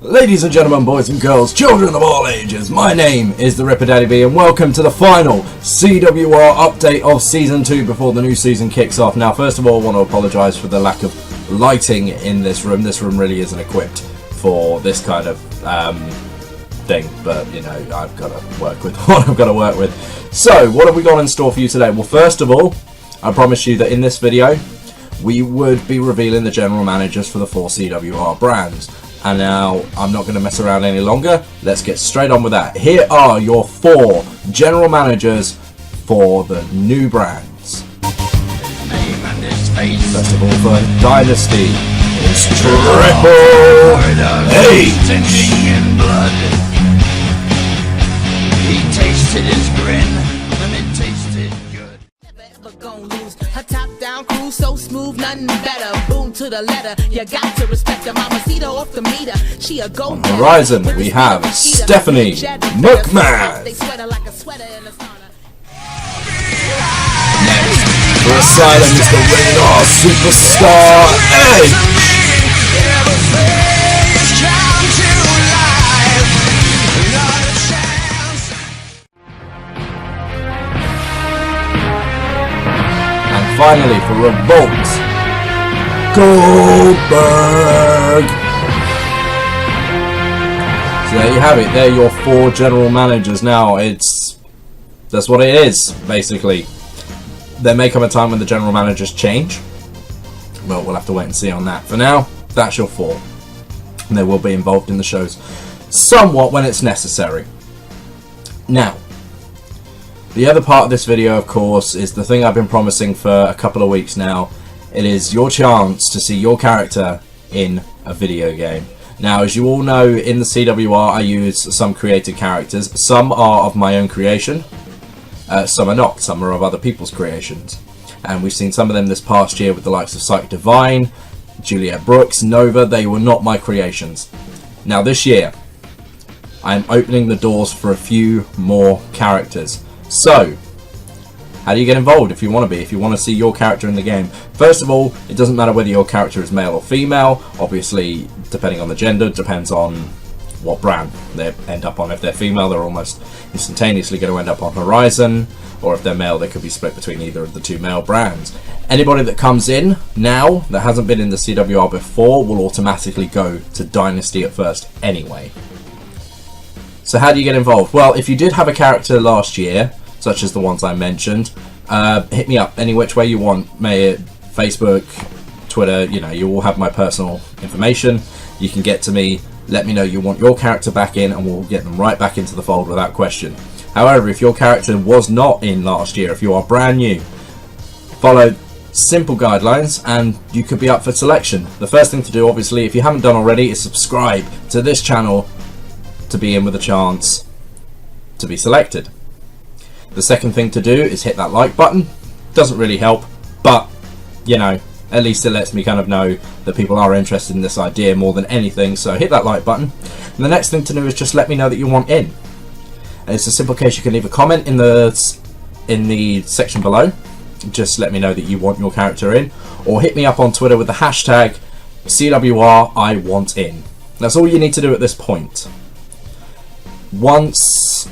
Ladies and gentlemen, boys and girls, children of all ages, my name is the Ripper Daddy B and welcome to the final CWR update of Season 2 before the new season kicks off. Now, first of all, I want to apologise for the lack of lighting in this room. This room really isn't equipped for this kind of thing, but, you know, I've got to work with what I've got to work with. So, what have we got in store for you today? Well, first of all, I promised you that in this video, we would be revealing the general managers for the 4 CWR brands. And now, I'm not going to mess around any longer. Let's get straight on with that. Here are your 4 general managers for the new brands. First of all, for Dynasty, it's Triple H. He tasted his grin, and it tasted good. Never gonna lose. Her top-down crew so smooth, nothing better. Boom to the letter. You got to respect her. Mamacita off the meter. She a go. On Horizon, we have Stephanie McMahon. They sweater like a sweater in the sauna. Next, for Asylum is the Radar Superstar Edge. Finally, for Revolt, Goldberg. So there you have it. They're your 4 general managers. Now, that's what it is, basically. There may come a time when the general managers change. Well, we'll have to wait and see on that. For now, that's your 4. And they will be involved in the shows somewhat when it's necessary. Now, the other part of this video, of course, is the thing I've been promising for a couple of weeks now. It is your chance to see your character in a video game. Now, as you all know, in the CWR I use some created characters. Some are of my own creation, some are not. Some are of other people's creations. And we've seen some of them this past year with the likes of Psych Divine, Juliet Brooks, Nova. They were not my creations. Now, this year, I'm opening the doors for a few more characters. So, how do you get involved if you want to be, if you want to see your character in the game? First of all, it doesn't matter whether your character is male or female. Obviously, depending on the gender, depends on what brand they end up on. If they're female, they're almost instantaneously going to end up on Horizon, or if they're male, they could be split between either of the 2 male brands. Anybody that comes in now, that hasn't been in the CWR before, will automatically go to Dynasty at first anyway. So how do you get involved? Well, if you did have a character last year, such as the ones I mentioned, hit me up any which way you want. May it Facebook, Twitter, you know, you all have my personal information. You can get to me, let me know you want your character back in, and we'll get them right back into the fold without question. However, if your character was not in last year, if you are brand new, follow simple guidelines and you could be up for selection. The first thing to do, obviously, if you haven't done already, is subscribe to this channel to be in with a chance to be selected. The second thing to do is hit that like button. Doesn't really help, but you know, at least it lets me kind of know that people are interested in this idea more than anything. So hit that like button. And the next thing to do is just let me know that you want in. And it's a simple case. You can leave a comment in the section below. Just let me know that you want your character in, or hit me up on Twitter with the hashtag CWRIWantIn. That's all you need to do at this point. Once,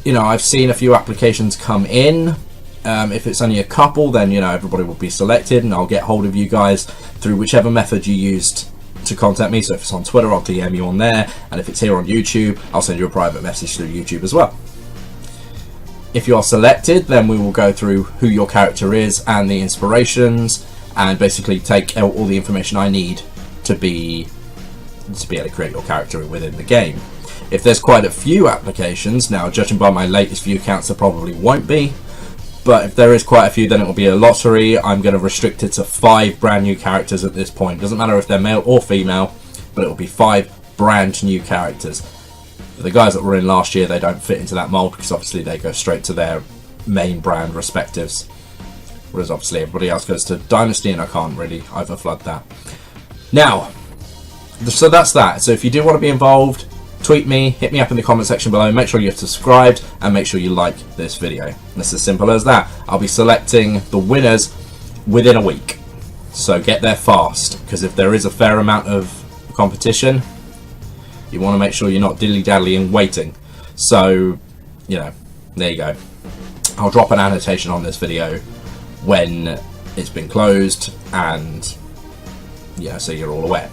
you know, I've seen a few applications come in, if it's only a couple, then, you know, everybody will be selected and I'll get hold of you guys through whichever method you used to contact me. So if it's on Twitter, I'll DM you on there, and if it's here on YouTube, I'll send you a private message through YouTube as well. If you are selected, then we will go through who your character is and the inspirations, and basically take out all the information I need to be able to create your character within the game. If there's quite a few applications, now judging by my latest few counts, there probably won't be, but if there is quite a few, then it will be a lottery. I'm going to restrict it to 5 brand new characters at this point. Doesn't matter if they're male or female, but it will be 5 brand new characters. The guys that were in last year, they don't fit into that mold because obviously they go straight to their main brand respectives, whereas obviously everybody else goes to Dynasty, and I can't really overflood that. Now, so that's that. So if you do want to be involved, tweet me, hit me up in the comment section below, make sure you're subscribed, and make sure you like this video. And it's as simple as that. I'll be selecting the winners within a week. So get there fast, because if there is a fair amount of competition, You want to make sure you're not dilly-dallying waiting. So, you know, there you go. I'll drop an annotation on this video when it's been closed, and yeah, so you're all aware.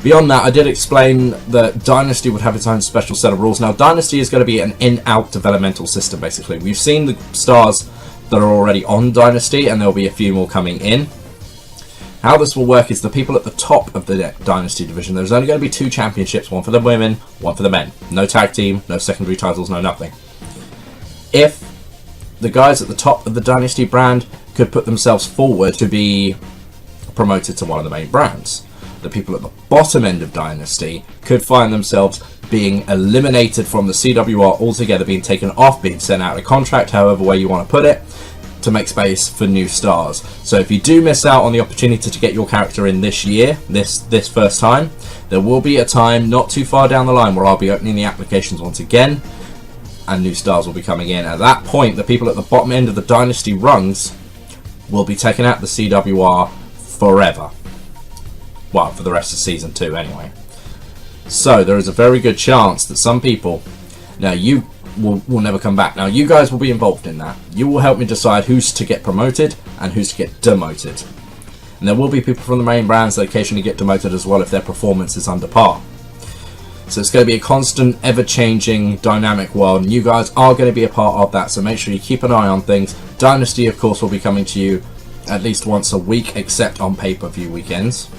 Beyond that, I did explain that Dynasty would have its own special set of rules. Now, Dynasty is going to be an in-out developmental system, basically. We've seen the stars that are already on Dynasty, and there'll be a few more coming in. How this will work is the people at the top of the Dynasty division, there's only going to be 2 championships, one for the women, one for the men. No tag team, no secondary titles, no nothing. If the guys at the top of the Dynasty brand could put themselves forward to be promoted to one of the main brands, the people at the bottom end of Dynasty could find themselves being eliminated from the CWR altogether, being taken off, being sent out of contract, however way you want to put it, to make space for new stars. So if you do miss out on the opportunity to get your character in this year, this first time, there will be a time not too far down the line where I'll be opening the applications once again, and new stars will be coming in. At that point, the people at the bottom end of the Dynasty rungs will be taken out the CWR forever. Well, for the rest of Season 2 anyway. So there is a very good chance that some people, now you will never come back. Now you guys will be involved in that. You will help me decide who's to get promoted and who's to get demoted. And there will be people from the main brands that occasionally get demoted as well if their performance is under par. So it's going to be a constant, ever-changing, dynamic world, and you guys are going to be a part of that, so make sure you keep an eye on things. Dynasty, of course, will be coming to you at least once a week, except on pay-per-view weekends.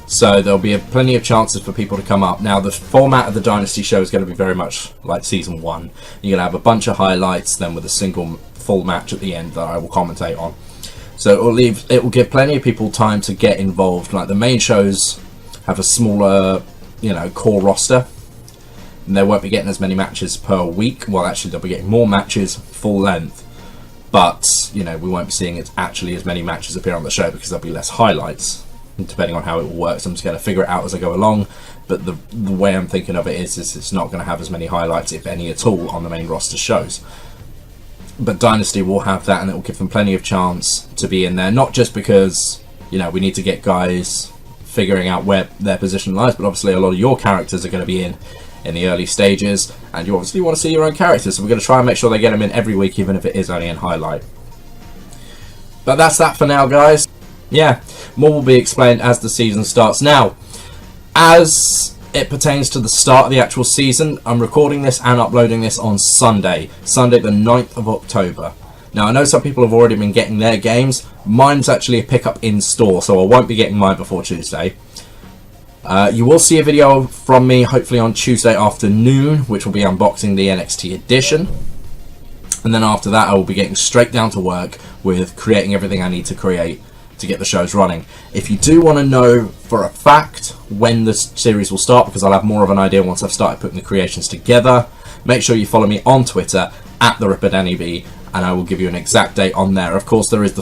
So there'll be plenty of chances for people to come up. Now, the format of the Dynasty show is going to be very much like Season 1. You're going to have a bunch of highlights, then with a single full match at the end that I will commentate on. So it will give plenty of people time to get involved. Like, the main shows have a smaller, you know, core roster, and they won't be getting as many matches per week. Well, actually, they'll be getting more matches full length, but, you know, we won't be seeing actually as many matches appear on the show because there'll be less highlights. Depending on how it works, I'm just going to figure it out as I go along, but the way I'm thinking of it is it's not going to have as many highlights, if any at all, on the main roster shows. But Dynasty will have that, and it will give them plenty of chance to be in there, not just because, you know, we need to get guys figuring out where their position lies, but obviously a lot of your characters are going to be in the early stages, and you obviously want to see your own characters, so we're going to try and make sure they get them in every week, even if it is only in highlight. But that's that for now, guys. Yeah, more will be explained as the season starts. Now, as it pertains to the start of the actual season, I'm recording this and uploading this on Sunday the 9th of October. Now, I know some people have already been getting their games. Mine's actually a pickup in store, so I won't be getting mine before Tuesday. You will see a video from me, hopefully on Tuesday afternoon, which will be unboxing the NXT edition. And then after that, I will be getting straight down to work with creating everything I need to create to get the shows running. If you do want to know for a fact when the series will start, because I'll have more of an idea once I've started putting the creations together, make sure you follow me on Twitter at @TheRipperDannyB, and I will give you an exact date on there. Of course, there is the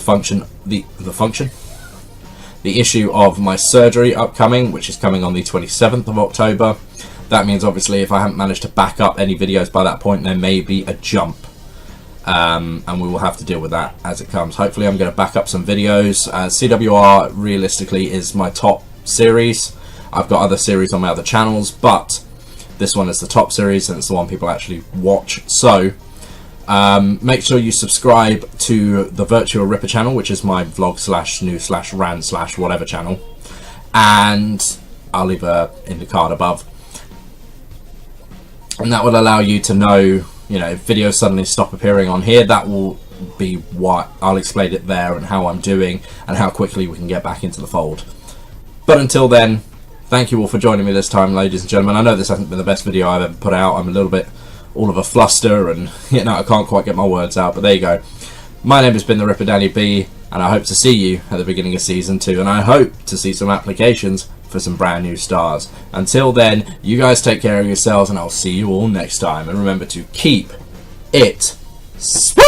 issue of my surgery upcoming, which is coming on the 27th of October. That means obviously if I haven't managed to back up any videos by that point, there may be a jump. And we will have to deal with that as it comes. Hopefully I'm going to back up some videos. CWR realistically is my top series. I've got other series on my other channels, but this one is the top series and it's the one people actually watch. So make sure you subscribe to the Virtual Ripper channel, which is my vlog / news / rant / whatever channel, and I'll leave in the card above, and that will allow you to know, you know, if videos suddenly stop appearing on here, that will be what I'll explain it there and how I'm doing and how quickly we can get back into the fold. But until then, thank you all for joining me this time, ladies and gentlemen. I know this hasn't been the best video I've ever put out. I'm a little bit all of a fluster and, you know, I can't quite get my words out, but there you go. My name has been the Ripper Danny B, and I hope to see you at the beginning of Season 2, and I hope to see some applications for some brand new stars. Until then, you guys take care of yourselves, and I'll see you all next time. And remember to keep it sweet!